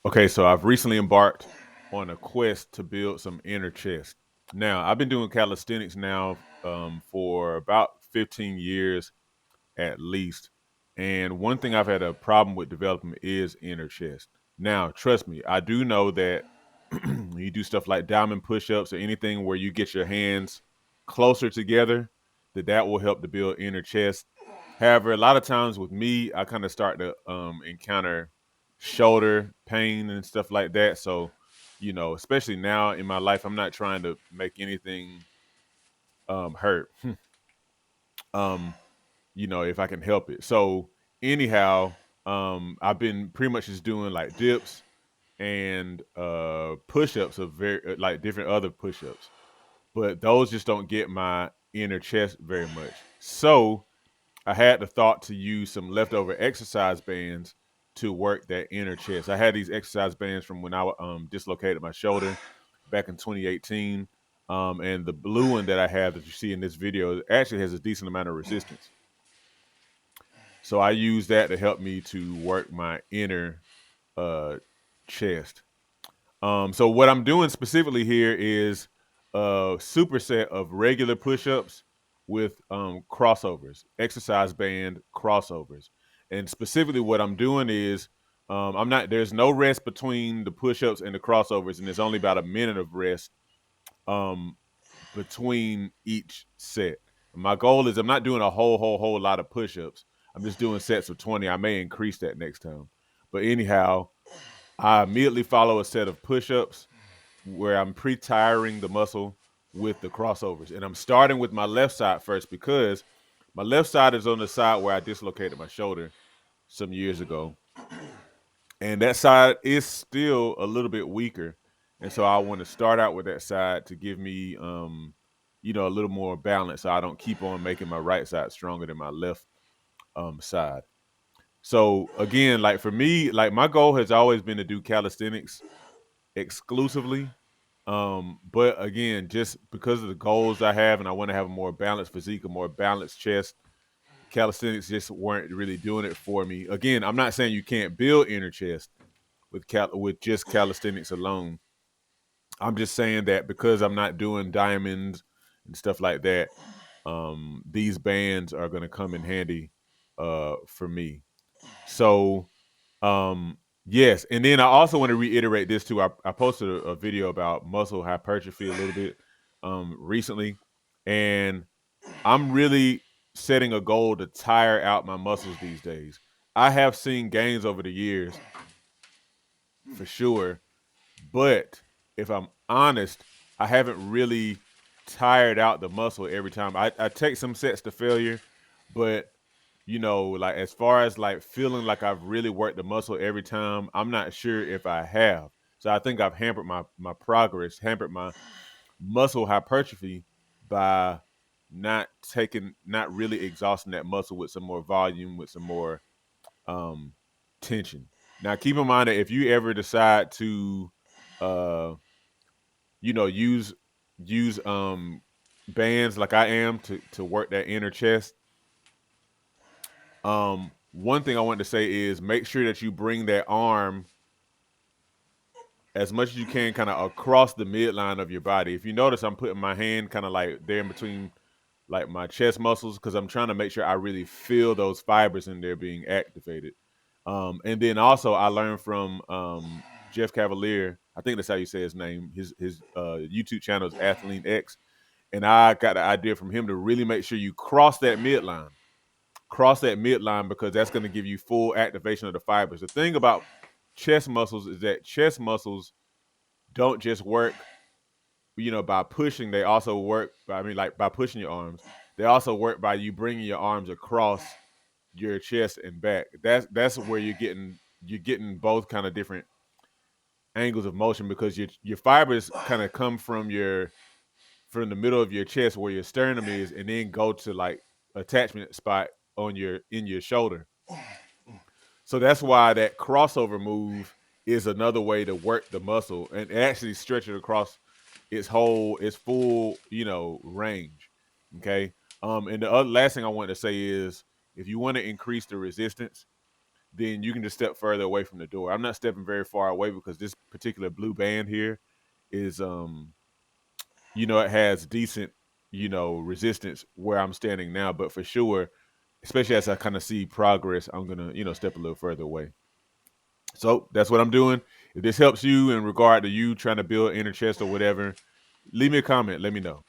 Okay, so I've recently embarked on a quest to build some inner chest. Now, I've been doing calisthenics now for about 15 years at least. And one thing I've had a problem with developing is inner chest. Now, trust me, I do know that you do stuff like diamond push-ups or anything where you get your hands closer together, that will help to build inner chest. However, a lot of times with me, I kind of start to encounter shoulder pain and stuff like that. So, especially now in my life, I'm not trying to make anything hurt. um, if I can help it. So anyhow, I've been pretty much just doing like dips and push-ups of very like different other push-ups, but those just don't get my inner chest very much. So I had the thought to use some leftover exercise bands to work that inner chest. I had these exercise bands from when I dislocated my shoulder back in 2018. And the blue one that I have that you see in this video actually has a decent amount of resistance. So I use that to help me to work my inner uh, chest. So what I'm doing specifically here is a superset of regular push-ups with crossovers, exercise band crossovers. And specifically what I'm doing is there's no rest between the push-ups and the crossovers, and there's only about a minute of rest um, between each set. My goal is I'm not doing a whole lot of push-ups. I'm just doing sets of 20. I may increase that next time. But anyhow, I immediately follow a set of push-ups where I'm pre-tiring the muscle with the crossovers. And I'm starting with my left side first because my left side is on the side where I dislocated my shoulder some years ago. And that side is still a little bit weaker. And so I want to start out with that side to give me a little more balance so I don't keep on making my right side stronger than my left side. So again, like for me, like my goal has always been to do calisthenics exclusively. But again, just because of the goals I have and I want to have a more balanced physique, a more balanced chest, calisthenics just weren't really doing it for me. Again, I'm not saying you can't build inner chest with just calisthenics alone. I'm just saying that because I'm not doing diamonds and stuff like that, these bands are going to come in handy for me. So yes, and then I also want to reiterate this too. I posted a video about muscle hypertrophy a little bit recently, and I'm really setting a goal to tire out my muscles these days. I have seen gains over the years for sure, but if I'm honest, I haven't really tired out the muscle every time. I take some sets to failure, but like as far as like feeling like I've really worked the muscle every time, I'm not sure if I have. So I think I've hampered my progress, hampered my muscle hypertrophy by not really exhausting that muscle with some more volume, with some more um tension. Now keep in mind that if you ever decide to uh use bands like I am to work that inner chest, one thing I wanted to say is make sure that you bring that arm as much as you can kind of across the midline of your body. If you notice, I'm putting my hand kind of like there in between like my chest muscles because I'm trying to make sure I really feel those fibers in there being activated. And then also I learned from Jeff Cavalier. I think that's how you say his name. His YouTube channel is Athlete X, and I got the idea from him to really make sure you cross that midline because that's going to give you full activation of the fibers. The thing about chest muscles is that chest muscles don't just work, by pushing. They also work by, like by pushing your arms. They also work by you bringing your arms across your chest and back. That's where you're getting both kind of different angles of motion because your fibers kind of come from the middle of your chest where your sternum is, and then go to like attachment spot on your in your shoulder. So that's why that crossover move is another way to work the muscle and actually stretch it across its full, range. Okay. And the last thing I want to say is if you want to increase the resistance, then you can just step further away from the door. I'm not stepping very far away because this particular blue band here is it has decent, resistance where I'm standing now. But for sure, especially as I kind of see progress, I'm gonna, step a little further away. So that's what I'm doing. If this helps you in regard to you trying to build inner chest or whatever, leave me a comment. Let me know.